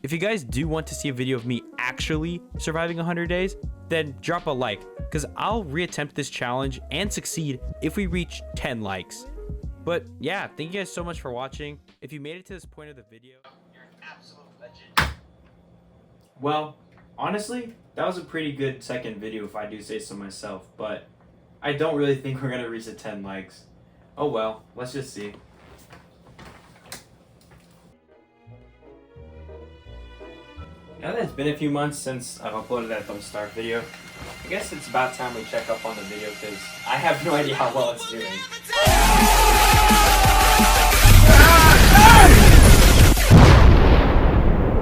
If you guys do want to see a video of me actually surviving 100 days, then drop a like, because I'll reattempt this challenge and succeed if we reach 10 likes. But yeah, thank you guys so much for watching. If you made it to this point of the video, you're an absolute legend. Well, honestly, that was a pretty good second video if I do say so myself, but I don't really think we're gonna reach the 10 likes. Oh well, let's just see. Now that it's been a few months since I've uploaded that Don't Starve video, I guess it's about time we check up on the video because I have no idea how well it's doing.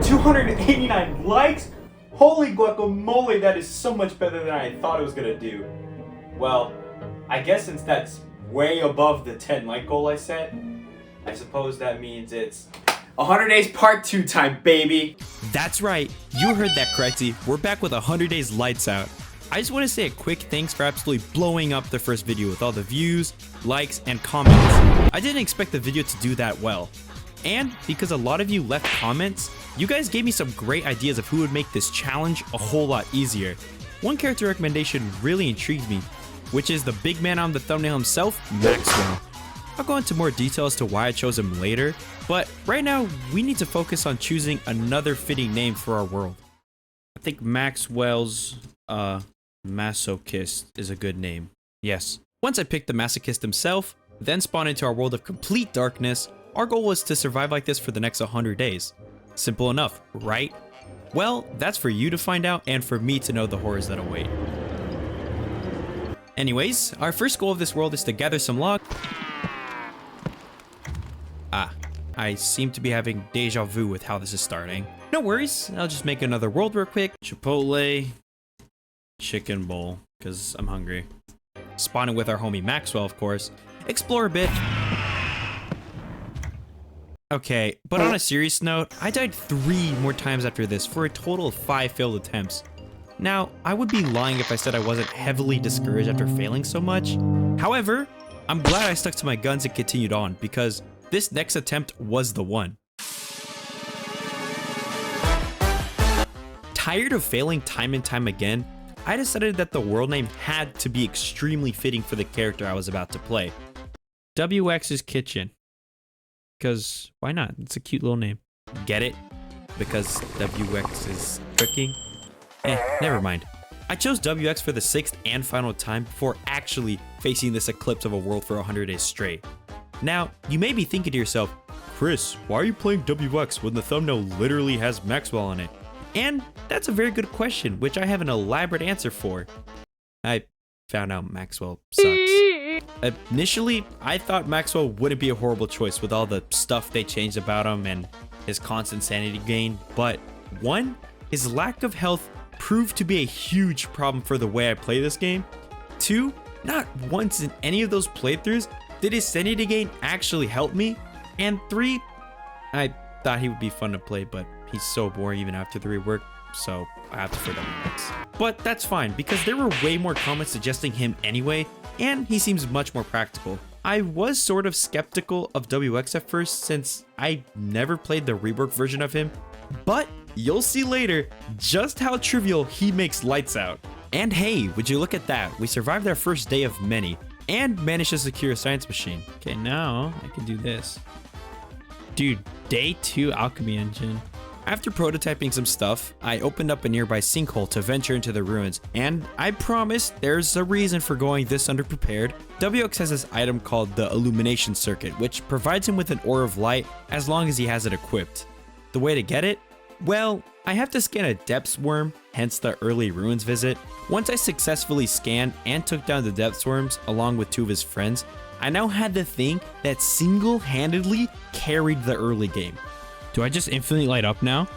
289 likes? Holy guacamole, that is so much better than I thought it was gonna do. Well, I guess since that's way above the 10 like goal I set, I suppose that means it's 100 days part 2 time, baby. That's right, you heard that correctly. We're back with 100 days lights out. I just want to say a quick thanks for absolutely blowing up the first video with all the views, likes, and comments. I didn't expect the video to do that well. And because a lot of you left comments, you guys gave me some great ideas of who would make this challenge a whole lot easier. One character recommendation really intrigued me, which is the big man on the thumbnail himself, Maxwell. I'll go into more detail as to why I chose him later, but right now we need to focus on choosing another fitting name for our world. I think Maxwell's Masochist is a good name. Yes. Once I picked the Masochist himself, then spawned into our world of complete darkness, our goal was to survive like this for the next 100 days. Simple enough, right? Well, that's for you to find out and for me to know the horrors that await. Anyways, our first goal of this world is to gather some log. I seem to be having deja vu with how this is starting. No worries, I'll just make another world real quick. Chipotle, chicken bowl, because I'm hungry. Spawning with our homie Maxwell, of course. Explore a bit. Okay, but on a serious note, I died 3 more times after this for a total of 5 failed attempts. Now, I would be lying if I said I wasn't heavily discouraged after failing so much. However, I'm glad I stuck to my guns and continued on because this next attempt was the one. Tired of failing time and time again, I decided that the world name had to be extremely fitting for the character I was about to play. WX's Kitchen. Because why not? It's a cute little name. Get it? Because WX is cooking? Never mind. I chose WX for the 6th and final time before actually facing this eclipse of a world for 100 days straight. Now, you may be thinking to yourself, Chris, why are you playing WX when the thumbnail literally has Maxwell on it? And that's a very good question, which I have an elaborate answer for. I found out Maxwell sucks. Initially, I thought Maxwell wouldn't be a horrible choice with all the stuff they changed about him and his constant sanity gain, but 1, his lack of health proved to be a huge problem for the way I play this game. 2, not once in any of those playthroughs did his sanity gain actually help me. And 3, I thought he would be fun to play, but he's so boring even after the rework, so I have to for WX. But that's fine, because there were way more comments suggesting him anyway, and he seems much more practical. I was sort of skeptical of WX at first since I never played the rework version of him, but you'll see later just how trivial he makes lights out. And hey, would you look at that, we survived our first day of many, and managed to secure a science machine. Okay, now I can do this. Dude, day 2 alchemy engine. After prototyping some stuff, I opened up a nearby sinkhole to venture into the ruins, and I promise there's a reason for going this underprepared. WX has this item called the illumination circuit, which provides him with an aura of light as long as he has it equipped. The way to get it? Well, I have to scan a depths worm, hence the early ruins visit. Once I successfully scanned and took down the depths worms along with 2 of his friends, I now had the thing that single-handedly carried the early game. Do I just infinitely light up now?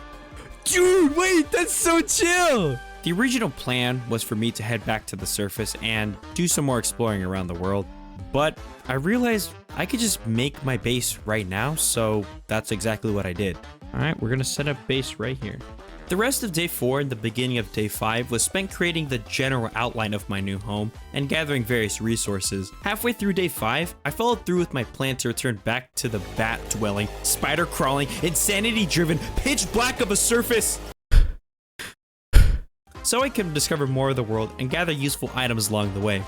Dude, wait, that's so chill! The original plan was for me to head back to the surface and do some more exploring around the world, but I realized I could just make my base right now, so that's exactly what I did. All right, we're gonna set up base right here. The rest of day 4 and the beginning of day 5 was spent creating the general outline of my new home and gathering various resources. Halfway through day 5, I followed through with my plan to return back to the bat dwelling, spider crawling, insanity driven, pitch black of a surface, so I could discover more of the world and gather useful items along the way.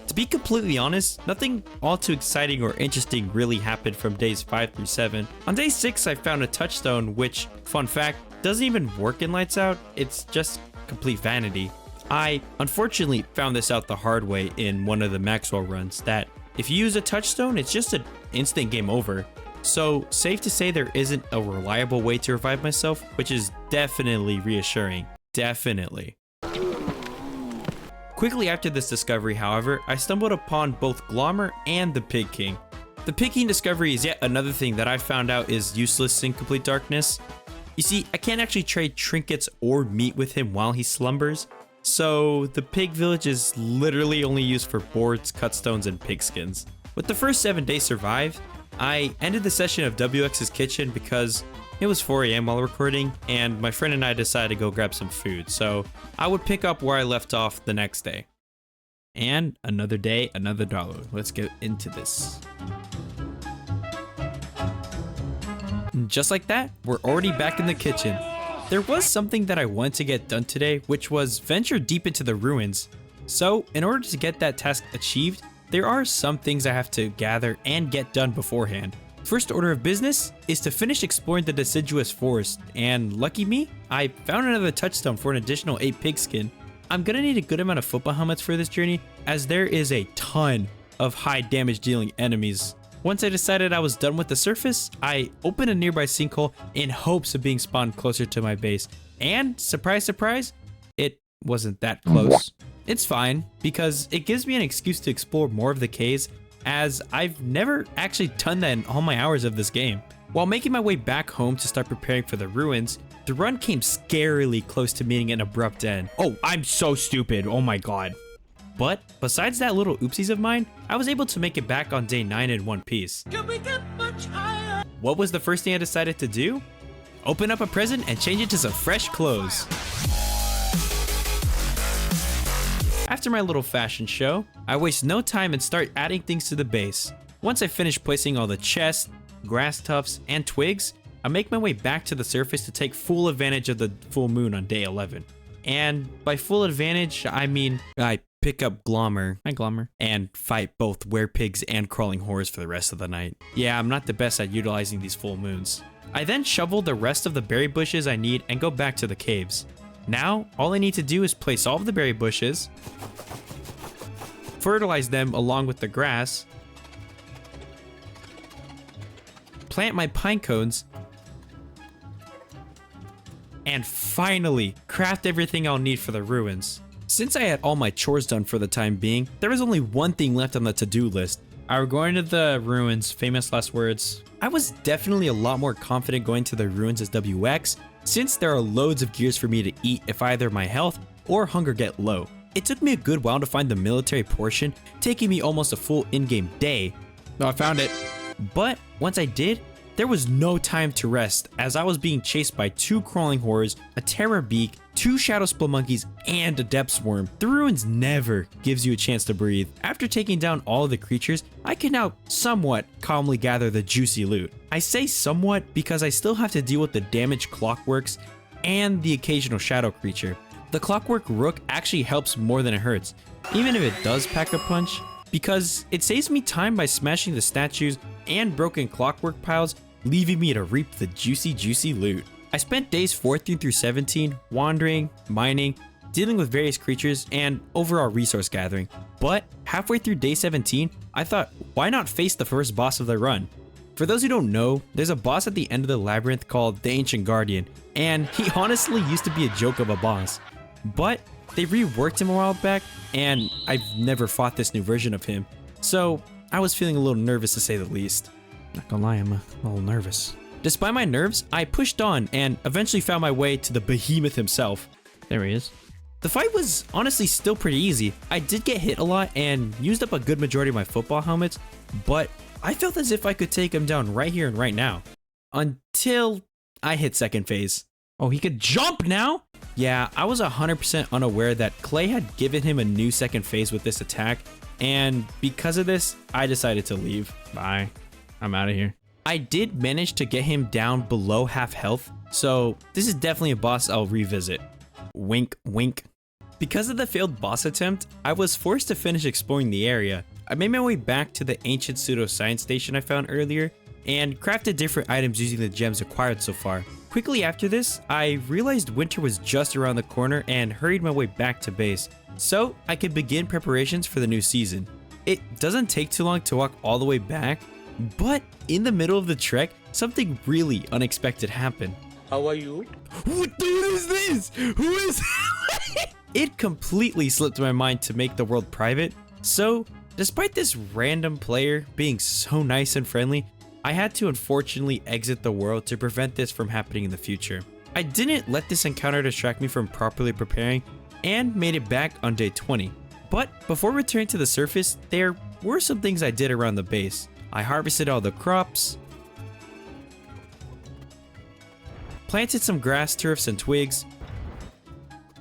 To be completely honest, nothing all too exciting or interesting really happened from days 5 through 7. On day 6, I found a touchstone which, fun fact, doesn't even work in Lights Out. It's just complete vanity. I unfortunately found this out the hard way in one of the Maxwell runs, that if you use a touchstone, it's just an instant game over. So safe to say there isn't a reliable way to revive myself, which is definitely reassuring. Definitely. Quickly after this discovery, however, I stumbled upon both Glommer and the Pig King. The Pig King discovery is yet another thing that I found out is useless in Complete Darkness. You see, I can't actually trade trinkets or meat with him while he slumbers, so the pig village is literally only used for boards, cut stones, and pigskins. With the first 7 days survived, I ended the session of WX's kitchen because it was 4 AM while recording, and my friend and I decided to go grab some food, so I would pick up where I left off the next day. And another day, another dollar. Let's get into this. Just like that, we're already back in the kitchen. There was something that I wanted to get done today, which was venture deep into the ruins. So, in order to get that task achieved, there are some things I have to gather and get done beforehand. First order of business is to finish exploring the deciduous forest, and lucky me, I found another touchstone for an additional 8 pigskin. I'm gonna need a good amount of football helmets for this journey, as there is a ton of high damage dealing enemies. Once I decided I was done with the surface, I opened a nearby sinkhole in hopes of being spawned closer to my base. And surprise, surprise, it wasn't that close. It's fine, because it gives me an excuse to explore more of the caves, as I've never actually done that in all my hours of this game. While making my way back home to start preparing for the ruins, the run came scarily close to meeting an abrupt end. Oh, I'm so stupid, oh my god. But besides that little oopsies of mine, I was able to make it back on day 9 in one piece. Can we get much higher? What was the first thing I decided to do? Open up a present and change it to some fresh clothes. After my little fashion show, I waste no time and start adding things to the base. Once I finish placing all the chests, grass tufts, and twigs, I make my way back to the surface to take full advantage of the full moon on day 11. And by full advantage, I mean I pick up Glommer, hi Glommer, and fight both werepigs and crawling horrors for the rest of the night. Yeah, I'm not the best at utilizing these full moons. I then shovel the rest of the berry bushes I need and go back to the caves. Now, all I need to do is place all of the berry bushes, fertilize them along with the grass, plant my pine cones, and finally craft everything I'll need for the ruins. Since I had all my chores done for the time being, there was only one thing left on the to-do list. I was going to the ruins, famous last words. I was definitely a lot more confident going to the ruins as WX, since there are loads of gears for me to eat if either my health or hunger get low. It took me a good while to find the military portion, taking me almost a full in-game day. No, I found it. But once I did, there was no time to rest, as I was being chased by 2 crawling horrors, a terror beak, 2 shadow split monkeys, and a depths worm. The ruins never gives you a chance to breathe. After taking down all of the creatures, I can now somewhat calmly gather the juicy loot. I say somewhat because I still have to deal with the damaged clockworks and the occasional shadow creature. The clockwork rook actually helps more than it hurts, even if it does pack a punch, because it saves me time by smashing the statues and broken clockwork piles, leaving me to reap the juicy loot. I spent days 14 through 17 wandering, mining, dealing with various creatures, and overall resource gathering. But halfway through day 17, I thought, why not face the first boss of the run? For those who don't know, there's a boss at the end of the labyrinth called the Ancient Guardian, and he honestly used to be a joke of a boss. But they reworked him a while back, and I've never fought this new version of him, so I was feeling a little nervous to say the least. Not gonna lie, I'm a little nervous. Despite my nerves, I pushed on and eventually found my way to the behemoth himself. There he is. The fight was honestly still pretty easy. I did get hit a lot and used up a good majority of my football helmets, but I felt as if I could take him down right here and right now. Until I hit second phase. Oh, he could jump now? Yeah, I was 100% unaware that Clay had given him a new second phase with this attack, and because of this, I decided to leave. Bye. I'm out of here. I did manage to get him down below half health, so this is definitely a boss I'll revisit. Wink, wink. Because of the failed boss attempt, I was forced to finish exploring the area. I made my way back to the ancient pseudoscience station I found earlier, and crafted different items using the gems acquired so far. Quickly after this, I realized winter was just around the corner and hurried my way back to base, so I could begin preparations for the new season. It doesn't take too long to walk all the way back, but in the middle of the trek, something really unexpected happened. How are you? What dude is this? Who is It completely slipped my mind to make the world private, so despite this random player being so nice and friendly, I had to unfortunately exit the world to prevent this from happening in the future. I didn't let this encounter distract me from properly preparing and made it back on day 20. But before returning to the surface, there were some things I did around the base. I harvested all the crops, planted some grass, turfs, and twigs,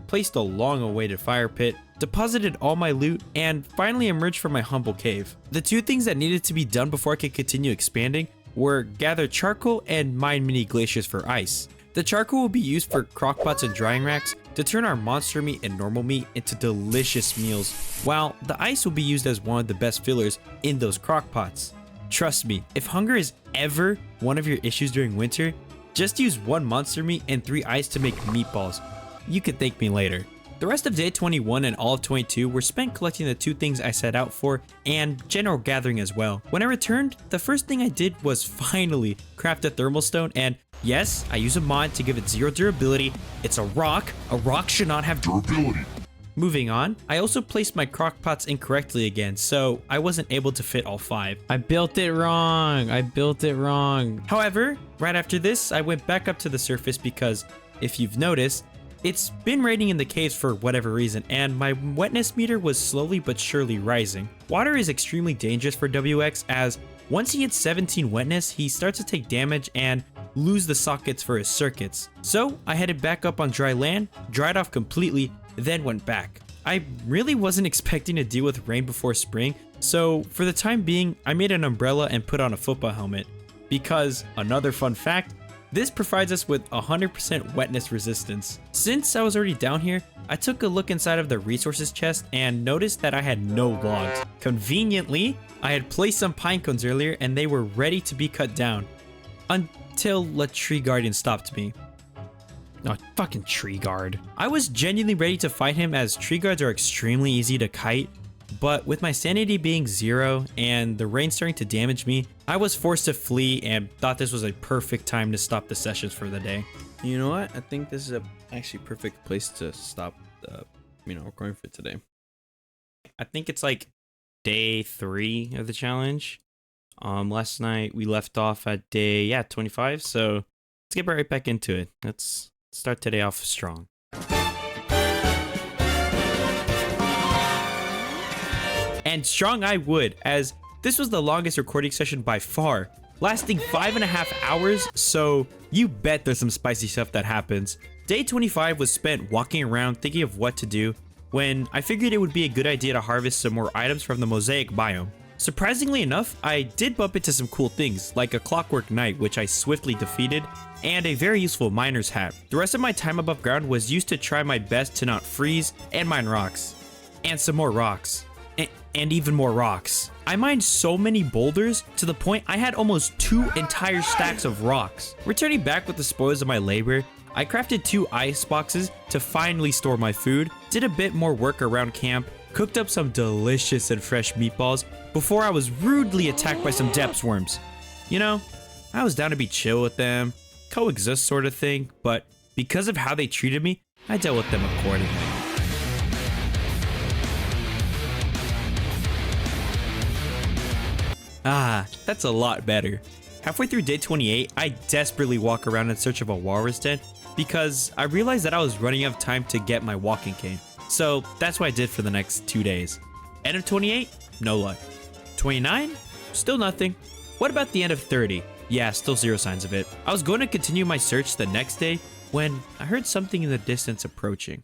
placed a long-awaited fire pit, deposited all my loot, and finally emerged from my humble cave. The two things that needed to be done before I could continue expanding were gather charcoal and mine mini glaciers for ice. The charcoal will be used for crockpots and drying racks to turn our monster meat and normal meat into delicious meals, while the ice will be used as one of the best fillers in those crockpots. Trust me, if hunger is ever one of your issues during winter, just use 1 monster meat and 3 ice to make meatballs. You could thank me later. The rest of day 21 and all of 22 were spent collecting the 2 things I set out for and general gathering as well. When I returned, the first thing I did was finally craft a thermal stone, and yes, I use a mod to give it 0 durability. It's a rock. A rock should not have durability. Moving on, I also placed my crockpots incorrectly again, so I wasn't able to fit all 5. I built it wrong. However, right after this, I went back up to the surface because, if you've noticed, it's been raining in the caves for whatever reason, and my wetness meter was slowly but surely rising. Water is extremely dangerous for WX, as once he hits 17 wetness, he starts to take damage and lose the sockets for his circuits. So I headed back up on dry land, dried off completely, then went back. I really wasn't expecting to deal with rain before spring, so for the time being, I made an umbrella and put on a football helmet. Because, another fun fact, this provides us with 100% wetness resistance. Since I was already down here, I took a look inside of the resources chest and noticed that I had no logs. Conveniently, I had placed some pine cones earlier and they were ready to be cut down. Until a tree guardian stopped me. Oh, fucking tree guard. I was genuinely ready to fight him, as tree guards are extremely easy to kite, but with my sanity being 0 and the rain starting to damage me, I was forced to flee and thought this was a perfect time to stop the sessions for the day. You know what? I think this is a actually perfect place to stop the, recording for today. I think it's like day 3 of the challenge. Last night we left off at day 25, so let's get right back into it. Let's start today off strong. And strong I would, as this was the longest recording session by far, lasting 5.5 hours, so you bet there's some spicy stuff that happens. Day 25 was spent walking around thinking of what to do, when I figured it would be a good idea to harvest some more items from the mosaic biome. Surprisingly enough, I did bump into some cool things, like a clockwork knight, which I swiftly defeated, and a very useful miner's hat. The rest of my time above ground was used to try my best to not freeze and mine rocks. And some more rocks. And even more rocks. I mined so many boulders to the point I had almost 2 entire stacks of rocks. Returning back with the spoils of my labor, I crafted 2 ice boxes to finally store my food, did a bit more work around camp, cooked up some delicious and fresh meatballs before I was rudely attacked by some depth worms. You know, I was down to be chill with them, coexist sort of thing, but because of how they treated me, I dealt with them accordingly. Ah, that's a lot better. Halfway through day 28, I desperately walk around in search of a walrus den because I realized that I was running out of time to get my walking cane. So that's what I did for the next 2 days. End of 28, no luck. 29, still nothing. What about the end of 30? Yeah, still zero signs of it. I was going to continue my search the next day when I heard something in the distance approaching.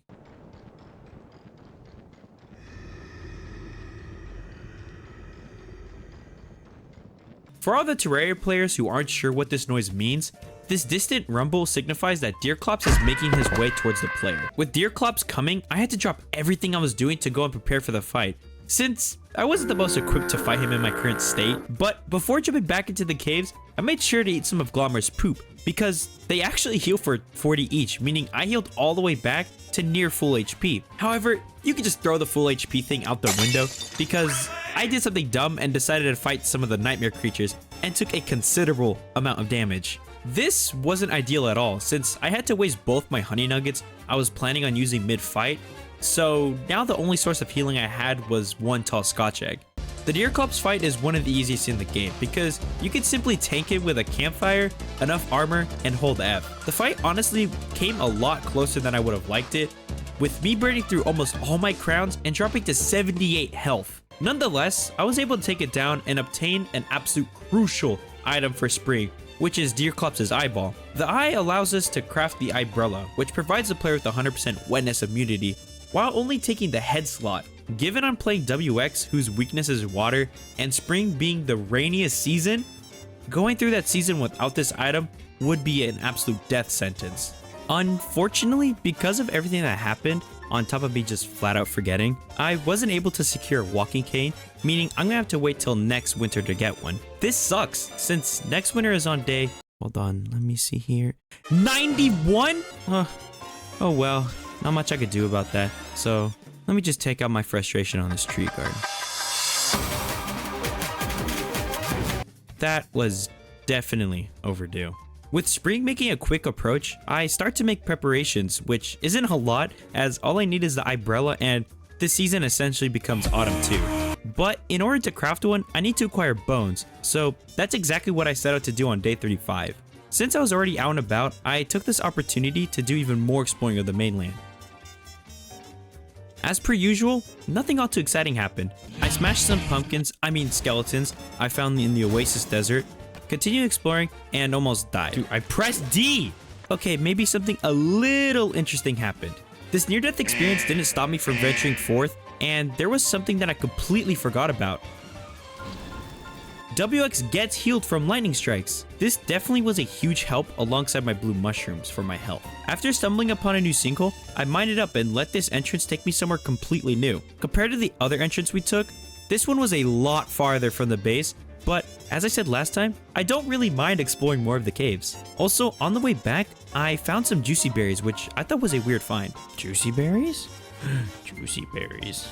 For all the Terraria players who aren't sure what this noise means, this distant rumble signifies that Deerclops is making his way towards the player. With Deerclops coming, I had to drop everything I was doing to go and prepare for the fight, since I wasn't the most equipped to fight him in my current state. But before jumping back into the caves, I made sure to eat some of Glommer's poop, because they actually heal for 40 each, meaning I healed all the way back to near full HP. However, you could just throw the full HP thing out the window, because I did something dumb and decided to fight some of the nightmare creatures and took a considerable amount of damage. This wasn't ideal at all, since I had to waste both my honey nuggets I was planning on using mid-fight, so now the only source of healing I had was one tall Scotch egg. The Deerclops fight is one of the easiest in the game because you can simply tank it with a campfire, enough armor, and hold F. The fight honestly came a lot closer than I would have liked it, with me burning through almost all my crowns and dropping to 78 health. Nonetheless, I was able to take it down and obtain an absolute crucial item for Spring, which is Deerclops' eyeball. The eye allows us to craft the eyebrow, which provides the player with 100% wetness immunity, while only taking the head slot. Given I'm playing WX, whose weakness is water, and spring being the rainiest season, going through that season without this item would be an absolute death sentence. Unfortunately, because of everything that happened, on top of me just flat out forgetting, I wasn't able to secure a walking cane, meaning I'm gonna have to wait till next winter to get one. This sucks, since next winter is on day, hold on, let me see here, 91? Oh well, not much I could do about that, so let me just take out my frustration on this tree garden. That was definitely overdue. With spring making a quick approach, I start to make preparations, which isn't a lot as all I need is the umbrella and this season essentially becomes autumn too. But in order to craft one, I need to acquire bones, so that's exactly what I set out to do on day 35. Since I was already out and about, I took this opportunity to do even more exploring of the mainland. As per usual, nothing all too exciting happened. I smashed some skeletons I found in the Oasis Desert, continued exploring, and almost died. Dude, I pressed D! Okay, maybe something a little interesting happened. This near-death experience didn't stop me from venturing forth, and there was something that I completely forgot about. WX gets healed from lightning strikes. This definitely was a huge help alongside my blue mushrooms for my health. After stumbling upon a new sinkhole, I mined it up and let this entrance take me somewhere completely new. Compared to the other entrance we took, this one was a lot farther from the base, but as I said last time, I don't really mind exploring more of the caves. Also, on the way back, I found some juicy berries, which I thought was a weird find. Juicy berries? Juicy berries.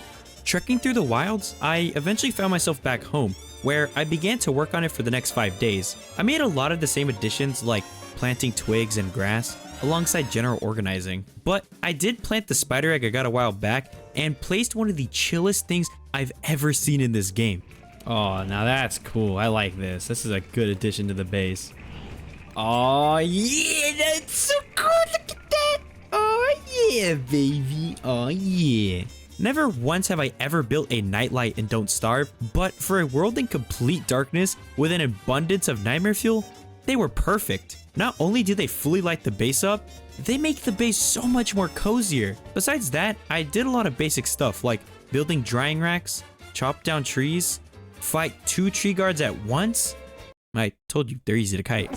Trekking through the wilds, I eventually found myself back home, where I began to work on it for the next 5 days. I made a lot of the same additions like planting twigs and grass, alongside general organizing. But I did plant the spider egg I got a while back, and placed one of the chillest things I've ever seen in this game. Oh, now that's cool. I like this. This is a good addition to the base. Oh yeah, that's so cool. Look at that. Oh yeah, baby. Oh yeah. Never once have I ever built a nightlight in Don't Starve, but for a world in complete darkness with an abundance of nightmare fuel, they were perfect. Not only do they fully light the base up, they make the base so much more cozier. Besides that, I did a lot of basic stuff like building drying racks, chop down trees, fight 2 tree guards at once. I told you they're easy to kite.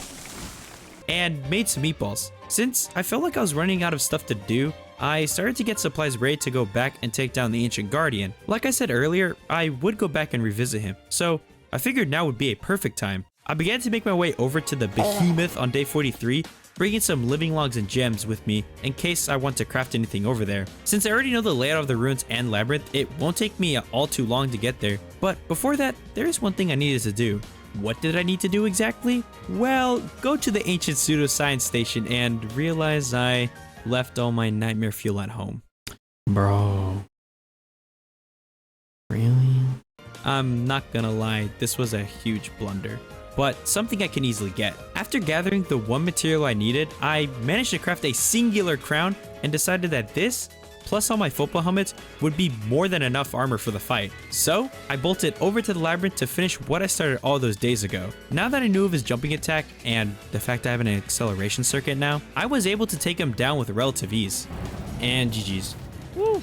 And made some meatballs. Since I felt like I was running out of stuff to do, I started to get supplies ready to go back and take down the Ancient Guardian. Like I said earlier, I would go back and revisit him, so I figured now would be a perfect time. I began to make my way over to the Behemoth on day 43, bringing some living logs and gems with me in case I want to craft anything over there. Since I already know the layout of the ruins and labyrinth, it won't take me all too long to get there. But before that, there is one thing I needed to do. What did I need to do exactly? Well, go to the ancient pseudoscience station and realize I left all my nightmare fuel at home. Bro. Really? I'm not gonna lie, this was a huge blunder, but something I can easily get. After gathering the one material I needed, I managed to craft a singular crown and decided that this plus all my football helmets would be more than enough armor for the fight. So I bolted over to the labyrinth to finish what I started all those days ago. Now that I knew of his jumping attack and the fact I have an acceleration circuit now, I was able to take him down with relative ease. And GG's. Woo!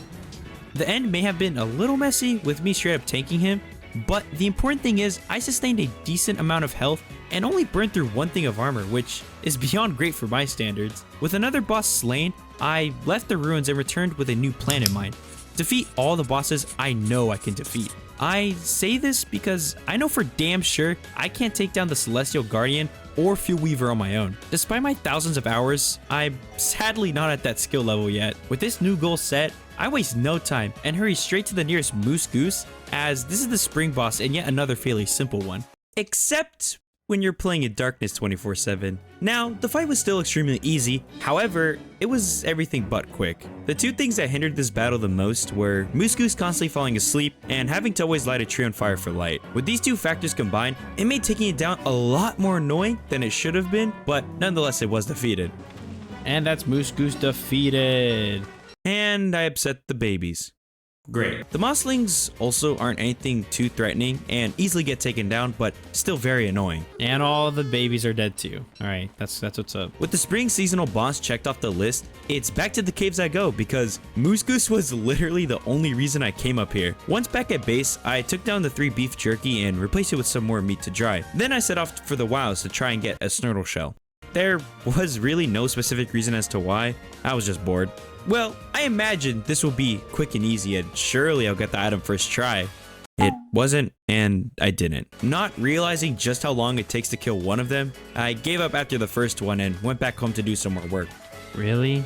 The end may have been a little messy with me straight up tanking him, but the important thing is I sustained a decent amount of health and only burned through one thing of armor, which is beyond great for my standards. With another boss slain, I left the ruins and returned with a new plan in mind. Defeat all the bosses I know I can defeat. I say this because I know for damn sure I can't take down the Celestial Guardian or Fuel Weaver on my own. Despite my thousands of hours, I'm sadly not at that skill level yet. With this new goal set, I waste no time and hurry straight to the nearest Moose Goose, as this is the spring boss and yet another fairly simple one. Except when you're playing in darkness 24/7. Now, the fight was still extremely easy, however, it was everything but quick. The two things that hindered this battle the most were Moose Goose constantly falling asleep and having to always light a tree on fire for light. With these two factors combined, it made taking it down a lot more annoying than it should have been, but nonetheless it was defeated. And that's Moose Goose defeated. And I upset the babies. Great. The mosslings also aren't anything too threatening and easily get taken down, but still very annoying. And all the babies are dead too. Alright, that's what's up. With the spring seasonal boss checked off the list, it's back to the caves I go because Moose Goose was literally the only reason I came up here. Once back at base, I took down the 3 beef jerky and replaced it with some more meat to dry. Then I set off for the wilds to try and get a snurtle shell. There was really no specific reason as to why, I was just bored. Well, I imagined this will be quick and easy and surely I'll get the item first try. It wasn't, and I didn't. Not realizing just how long it takes to kill one of them, I gave up after the first one and went back home to do some more work. Really?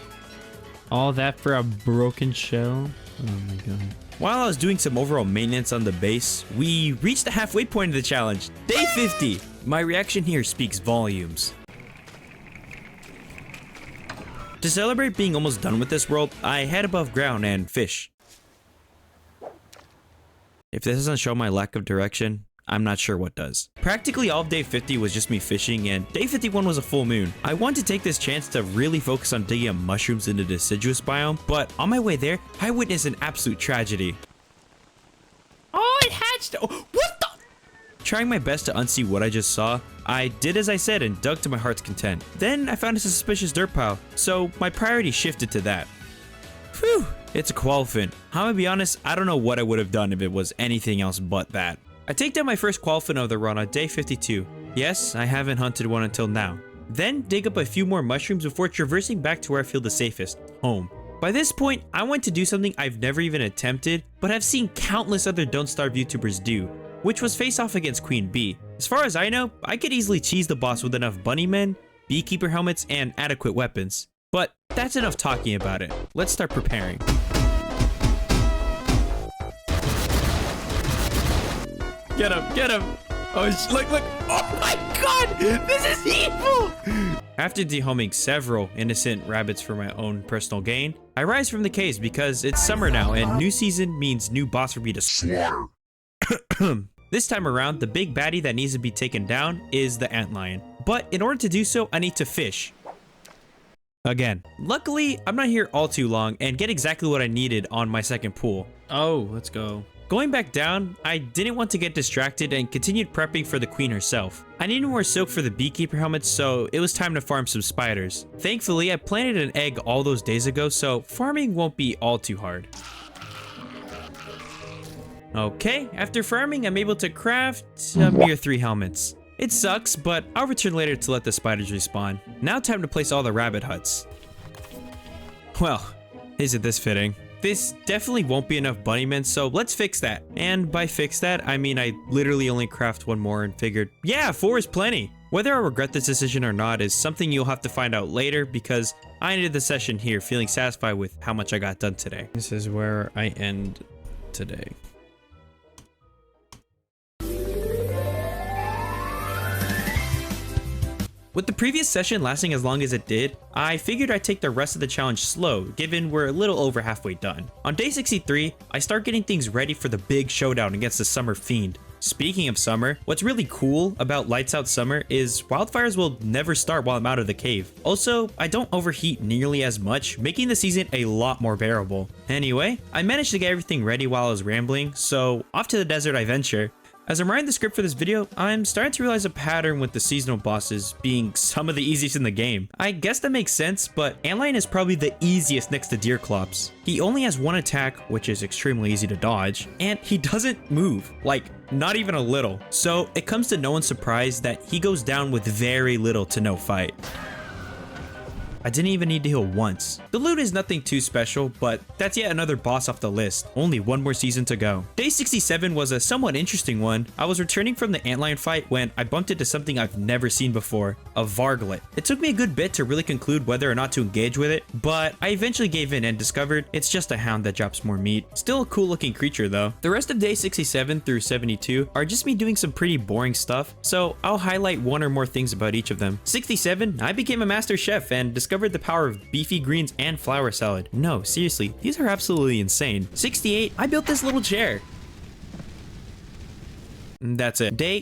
All that for a broken shell? Oh my god. While I was doing some overall maintenance on the base, we reached the halfway point of the challenge, day 50. My reaction here speaks volumes. To celebrate being almost done with this world, I head above ground and fish. If this doesn't show my lack of direction, I'm not sure what does. Practically all of day 50 was just me fishing, and day 51 was a full moon. I wanted to take this chance to really focus on digging up mushrooms in the deciduous biome, but on my way there, I witnessed an absolute tragedy. Oh, it hatched! Oh, what the? Trying my best to unsee what I just saw, I did as I said and dug to my heart's content. Then I found a suspicious dirt pile, so my priority shifted to that. Phew, it's a qualifant. I'm gonna be honest, I don't know what I would have done if it was anything else but that. I take down my first qualifant of the run on day 52. Yes, I haven't hunted one until now. Then dig up a few more mushrooms before traversing back to where I feel the safest, home. By this point, I want to do something I've never even attempted, but have seen countless other Don't Starve YouTubers do, which was face off against Queen Bee. As far as I know, I could easily cheese the boss with enough bunnymen, beekeeper helmets, and adequate weapons. But that's enough talking about it. Let's start preparing. Get him, get him! Oh, look, oh my god! This is evil! After dehoming several innocent rabbits for my own personal gain, I rise from the caves because it's summer now and new season means new boss for me to slaughter. This time around, the big baddie that needs to be taken down is the antlion. But in order to do so, I need to fish. Again. Luckily, I'm not here all too long and get exactly what I needed on my second pool. Oh, let's go. Going back down, I didn't want to get distracted and continued prepping for the queen herself. I needed more silk for the beekeeper helmets, so it was time to farm some spiders. Thankfully, I planted an egg all those days ago, so farming won't be all too hard. Okay, after farming, I'm able to craft a mere 3 helmets. It sucks, but I'll return later to let the spiders respawn. Now time to place all the rabbit huts. Well, isn't this fitting? This definitely won't be enough bunnymen, so let's fix that. And by fix that, I mean I literally only craft 1 more and figured, yeah, 4 is plenty. Whether I regret this decision or not is something you'll have to find out later because I ended the session here feeling satisfied with how much I got done today. This is where I end today. With the previous session lasting as long as it did, I figured I'd take the rest of the challenge slow, given we're a little over halfway done. On day 63, I start getting things ready for the big showdown against the Summer Fiend. Speaking of summer, what's really cool about Lights Out Summer is wildfires will never start while I'm out of the cave. Also, I don't overheat nearly as much, making the season a lot more bearable. Anyway, I managed to get everything ready while I was rambling, so off to the desert I venture. As I'm writing the script for this video, I'm starting to realize a pattern with the seasonal bosses being some of the easiest in the game. I guess that makes sense, but Antlion is probably the easiest next to Deerclops. He only has one attack, which is extremely easy to dodge, and he doesn't move, like not even a little. So it comes to no one's surprise that he goes down with very little to no fight. I didn't even need to heal once. The loot is nothing too special, but that's yet another boss off the list. Only one more season to go. Day 67 was a somewhat interesting one. I was returning from the antlion fight when I bumped into something I've never seen before, a Varglet. It took me a good bit to really conclude whether or not to engage with it, but I eventually gave in and discovered it's just a hound that drops more meat. Still a cool looking creature though. The rest of day 67 through 72 are just me doing some pretty boring stuff, so I'll highlight one or more things about each of them. 67, I became a master chef and discovered the power of beefy greens and flour salad. No, seriously, these are absolutely insane. 68, I built this little chair. That's it. Day,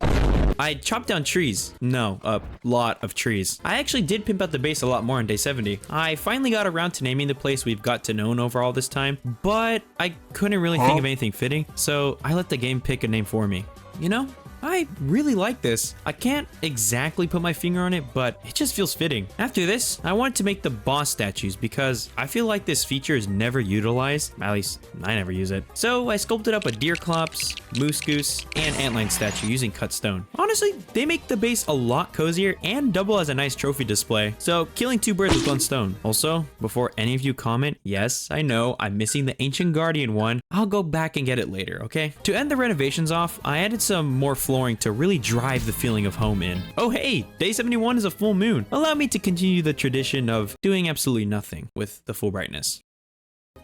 I chopped down trees. No, a lot of trees. I actually did pimp out the base a lot more on day 70. I finally got around to naming the place we've got to know over all this time, but I couldn't really think of anything fitting, so I let the game pick a name for me. You know, I really like this. I can't exactly put my finger on it, but it just feels fitting. After this, I wanted to make the boss statues because I feel like this feature is never utilized. At least, I never use it. So I sculpted up a Deerclops, Moose Goose, and Antlion statue using cut stone. Honestly, they make the base a lot cozier and double as a nice trophy display. So killing two birds with one stone. Also, before any of you comment, yes, I know I'm missing the Ancient Guardian one. I'll go back and get it later, okay? To end the renovations off, I added some more flooring to really drive the feeling of home in. Oh hey, day 71 is a full moon. Allow me to continue the tradition of doing absolutely nothing with the full brightness.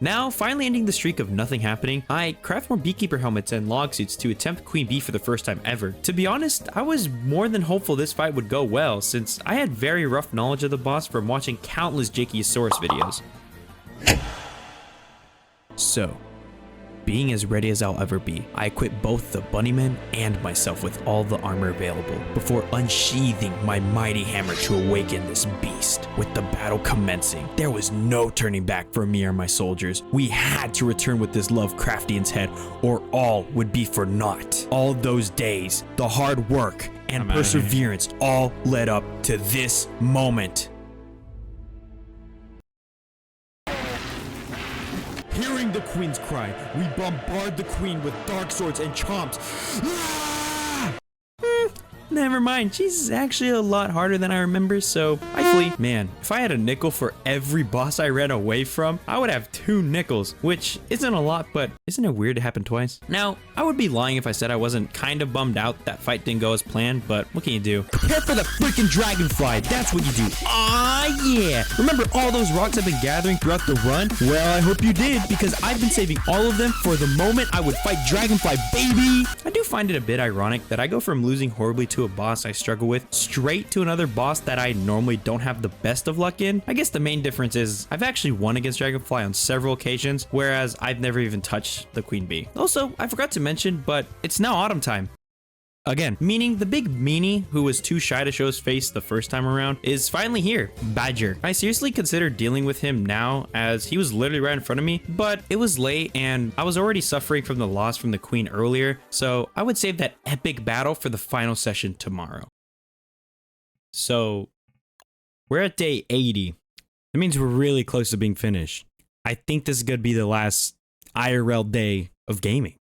Now, finally ending the streak of nothing happening, I craft more beekeeper helmets and log suits to attempt Queen Bee for the first time ever. To be honest, I was more than hopeful this fight would go well since I had very rough knowledge of the boss from watching countless Jakiosaurus videos. So, being as ready as I'll ever be, I equipped both the bunnymen and myself with all the armor available before unsheathing my mighty hammer to awaken this beast. With the battle commencing, there was no turning back for me or my soldiers. We had to return with this Lovecraftian's head or all would be for naught. All those days, the hard work and perseverance all led up to this moment. Hearing the queen's cry, we bombard the queen with dark swords and chomps. Never mind, she's actually a lot harder than I remember, so I flee. Man, if I had a nickel for every boss I ran away from, I would have 2 nickels, which isn't a lot, but isn't it weird to happen twice? Now, I would be lying if I said I wasn't kind of bummed out that fight didn't go as planned, but what can you do? Prepare for the freaking dragonfly, that's what you do. Ah, yeah. Remember all those rocks I've been gathering throughout the run? Well, I hope you did, because I've been saving all of them for the moment I would fight dragonfly, baby. I do find it a bit ironic that I go from losing horribly to a boss I struggle with straight to another boss that I normally don't have the best of luck in. I guess the main difference is I've actually won against Dragonfly on several occasions, whereas I've never even touched the Queen Bee. Also, I forgot to mention, but it's now autumn time. Again, meaning the big meanie who was too shy to show his face the first time around is finally here, Badger. I seriously considered dealing with him now as he was literally right in front of me, but it was late and I was already suffering from the loss from the queen earlier, so I would save that epic battle for the final session tomorrow. So, we're at day 80. That means we're really close to being finished. I think this is going to be the last IRL day of gaming.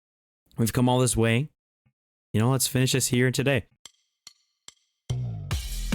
We've come all this way. You know, let's finish this here today.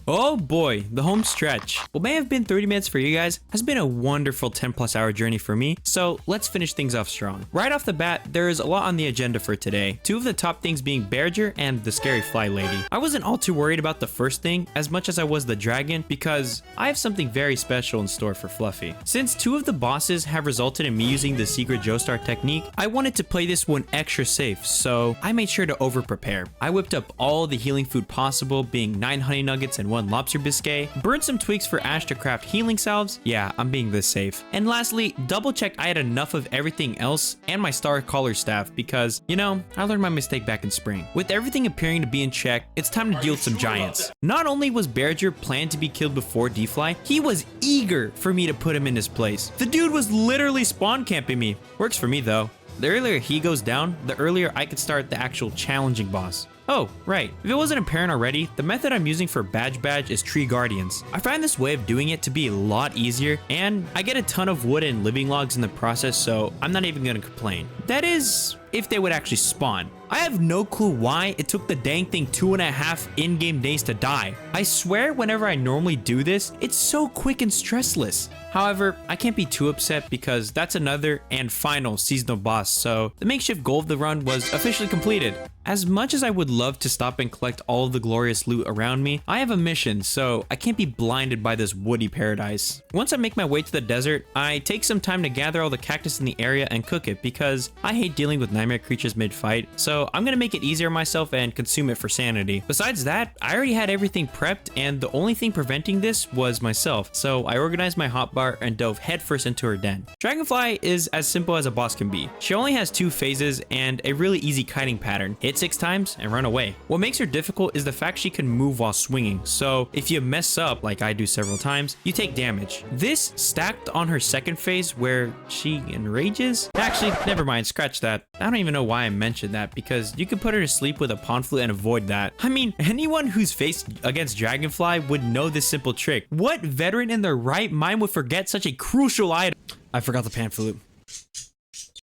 Oh boy, the home stretch. What may have been 30 minutes for you guys has been a wonderful 10+ hour journey for me, so let's finish things off strong. Right off the bat, there is a lot on the agenda for today. 2 of the top things being Badger and the scary fly lady. I wasn't all too worried about the first thing as much as I was the dragon because I have something very special in store for Fluffy. Since 2 of the bosses have resulted in me using the secret Joestar technique, I wanted to play this one extra safe, so I made sure to over prepare. I whipped up all the healing food possible, being 9 honey nuggets and one lobster biscuit, burned some twigs for Ash to craft healing salves. Yeah, I'm being this safe. And lastly, double checked I had enough of everything else and my star collar staff because, you know, I learned my mistake back in spring. With everything appearing to be in check, it's time to deal with some giants. Not only was Bearger planned to be killed before D-Fly, he was eager for me to put him in his place. The dude was literally spawn camping me. Works for me though. The earlier he goes down, the earlier I could start the actual challenging boss. Oh, right. If it wasn't apparent already, the method I'm using for Badge is Tree Guardians. I find this way of doing it to be a lot easier, and I get a ton of wood and living logs in the process, so I'm not even gonna complain. That is, if they would actually spawn. I have no clue why it took the dang thing 2.5 in-game days to die. I swear whenever I normally do this, it's so quick and stressless. However, I can't be too upset because that's another and final seasonal boss, so the makeshift goal of the run was officially completed. As much as I would love to stop and collect all of the glorious loot around me, I have a mission, so I can't be blinded by this woody paradise. Once I make my way to the desert, I take some time to gather all the cactus in the area and cook it because I hate dealing with nightmare creatures mid-fight, so I'm gonna make it easier on myself and consume it for sanity. Besides that, I already had everything prepped and the only thing preventing this was myself, so I organized my hotbar and dove headfirst into her den. Dragonfly is as simple as a boss can be. She only has 2 phases and a really easy kiting pattern. Hit 6 times and run away. What makes her difficult is the fact she can move while swinging, so if you mess up, like I do several times, you take damage. This stacked on her second phase where she enrages? Actually, never mind, scratch that. I don't even know why I mentioned that because you can put her to sleep with a pawn flute and avoid that. I mean, anyone who's faced against Dragonfly would know this simple trick. What veteran in their right mind would forget such a crucial item? I forgot the pan flute.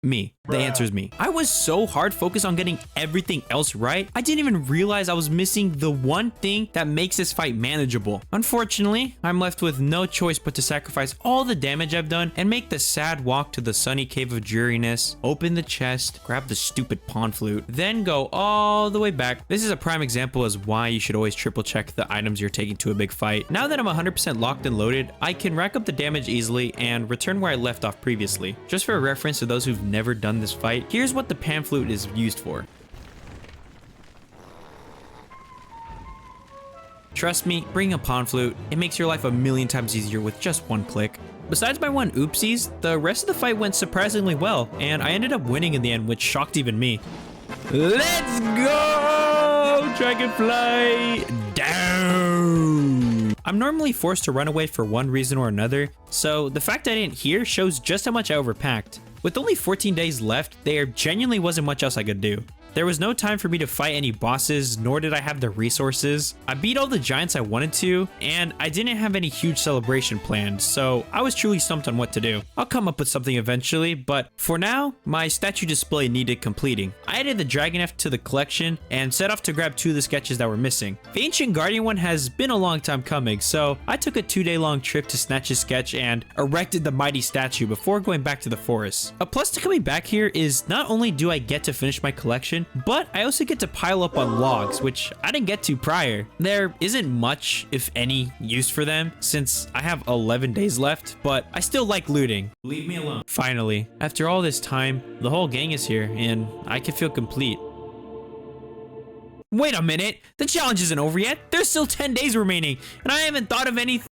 Me. The answer is me. I was so hard focused on getting everything else right, I didn't even realize I was missing the one thing that makes this fight manageable. Unfortunately, I'm left with no choice but to sacrifice all the damage I've done and make the sad walk to the sunny cave of dreariness, open the chest, grab the stupid pawn flute, then go all the way back. This is a prime example as why you should always triple check the items you're taking to a big fight. Now that I'm 100% locked and loaded, I can rack up the damage easily and return where I left off previously. Just for a reference to those who've never done this fight, here's what the pan flute is used for. Trust me, bring a pawn flute. It makes your life a million times easier with just one click. Besides my one oopsies, the rest of the fight went surprisingly well, and I ended up winning in the end, which shocked even me. Let's go! Dragonfly down! I'm normally forced to run away for one reason or another, so the fact I didn't hear shows just how much I overpacked. With only 14 days left, there genuinely wasn't much else I could do. There was no time for me to fight any bosses, nor did I have the resources. I beat all the giants I wanted to, and I didn't have any huge celebration planned, so I was truly stumped on what to do. I'll come up with something eventually, but for now, my statue display needed completing. I added the Dragon F to the collection and set off to grab 2 of the sketches that were missing. The Ancient Guardian one has been a long time coming, so I took a 2-day-long trip to snatch his sketch and erected the mighty statue before going back to the forest. A plus to coming back here is not only do I get to finish my collection, but I also get to pile up on logs, which I didn't get to prior. There isn't much, if any, use for them since I have 11 days left, but I still like looting. Leave me alone. Finally, after all this time, the whole gang is here and I can feel complete. Wait a minute, the challenge isn't over yet. There's still 10 days remaining and I haven't thought of anything.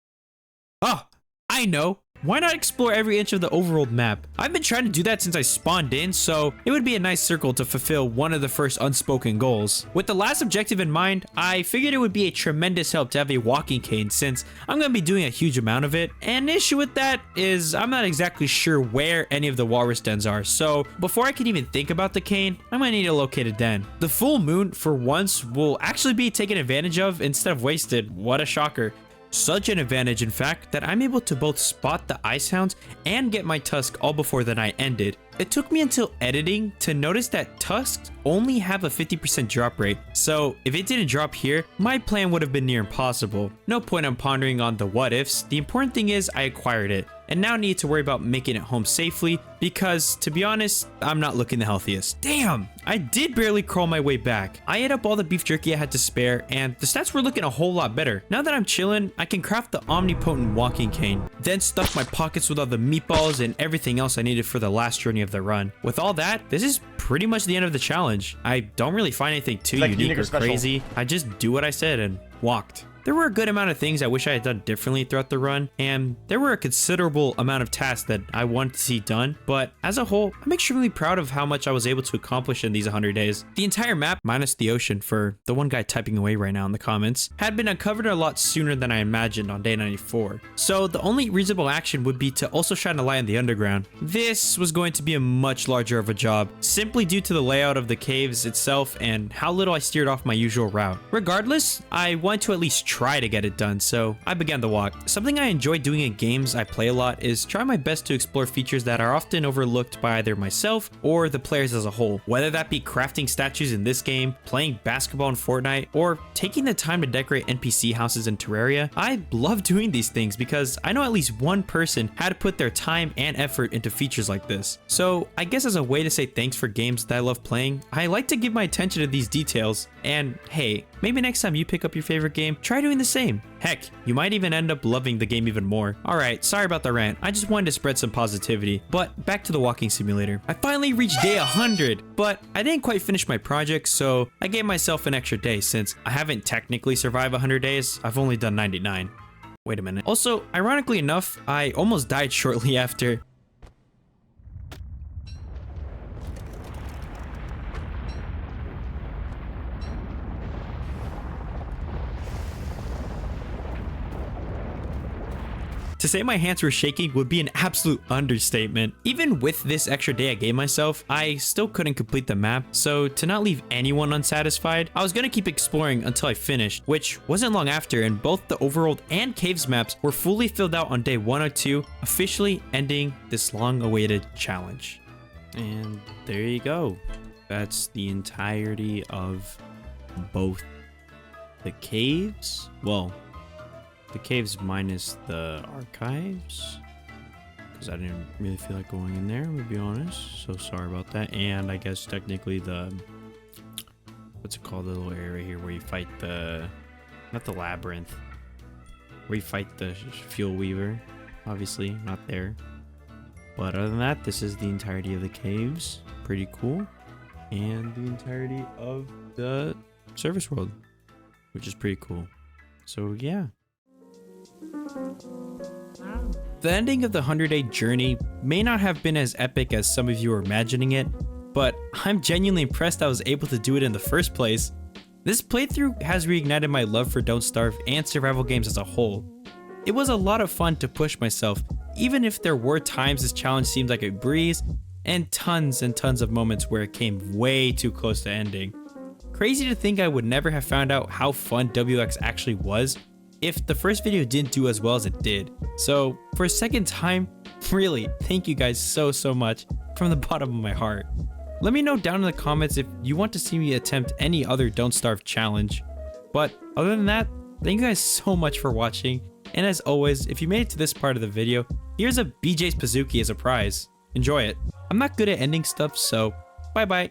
Oh, I know. Why not explore every inch of the overworld map? I've been trying to do that since I spawned in, so it would be a nice circle to fulfill one of the first unspoken goals. With the last objective in mind, I figured it would be a tremendous help to have a walking cane since I'm going to be doing a huge amount of it. And the issue with that is I'm not exactly sure where any of the walrus dens are, so before I can even think about the cane, I'm going to need to locate a den. The full moon, for once, will actually be taken advantage of instead of wasted. What a shocker. Such an advantage, in fact, that I'm able to both spot the ice hounds and get my tusk all before the night ended. It took me until editing to notice that tusks only have a 50% drop rate, so if it didn't drop here, my plan would have been near impossible. No point in pondering on the what ifs, the important thing is I acquired it, and now need to worry about making it home safely because, to be honest, I'm not looking the healthiest. Damn, I did barely crawl my way back. I ate up all the beef jerky I had to spare, and the stats were looking a whole lot better. Now that I'm chilling, I can craft the omnipotent walking cane, then stuff my pockets with all the meatballs and everything else I needed for the last journey of the run. With all that, this is pretty much the end of the challenge. I don't really find anything too unique or crazy. I just do what I said and walked. There were a good amount of things I wish I had done differently throughout the run, and there were a considerable amount of tasks that I wanted to see done, but as a whole, I'm extremely proud of how much I was able to accomplish in these 100 days. The entire map, minus the ocean for the one guy typing away right now in the comments, had been uncovered a lot sooner than I imagined on day 94. So the only reasonable action would be to also shine a light on the underground. This was going to be a much larger of a job, simply due to the layout of the caves itself and how little I steered off my usual route. Regardless, I wanted to at least try to get it done, so I began the walk. Something I enjoy doing in games I play a lot is try my best to explore features that are often overlooked by either myself or the players as a whole. Whether that be crafting statues in this game, playing basketball in Fortnite, or taking the time to decorate NPC houses in Terraria, I love doing these things because I know at least one person had to put their time and effort into features like this. So I guess as a way to say thanks for games that I love playing, I like to give my attention to these details, and hey, maybe next time you pick up your favorite game, try doing the same. Heck, you might even end up loving the game even more. Alright, sorry about the rant, I just wanted to spread some positivity. But back to the walking simulator. I finally reached day 100, but I didn't quite finish my project, so I gave myself an extra day since I haven't technically survived 100 days, I've only done 99. Wait a minute. Also, ironically enough, I almost died shortly after. To say my hands were shaking would be an absolute understatement. Even with this extra day I gave myself, I still couldn't complete the map, so to not leave anyone unsatisfied, I was gonna keep exploring until I finished, which wasn't long after, and both the overworld and caves maps were fully filled out on day 102, officially ending this long-awaited challenge. And there you go. That's the entirety of both the caves. Well, the caves minus the archives, because I didn't really feel like going in there, to be honest. So sorry about that. And I guess technically the, what's it called, the little area here where you fight the, not the labyrinth, where you fight the fuel weaver. Obviously not there. But other than that, this is the entirety of the caves. Pretty cool. And the entirety of the service world, which is pretty cool. So yeah. The ending of the 100-day journey may not have been as epic as some of you are imagining it, but I'm genuinely impressed I was able to do it in the first place. This playthrough has reignited my love for Don't Starve and survival games as a whole. It was a lot of fun to push myself, even if there were times this challenge seemed like a breeze, and tons of moments where it came way too close to ending. Crazy to think I would never have found out how fun WX actually was if the first video didn't do as well as it did. So for a second time, really, thank you guys so much from the bottom of my heart. Let me know down in the comments if you want to see me attempt any other Don't Starve challenge. But other than that, thank you guys so much for watching. And as always, if you made it to this part of the video, here's a BJ's Pizookie as a prize. Enjoy it. I'm not good at ending stuff, so bye bye.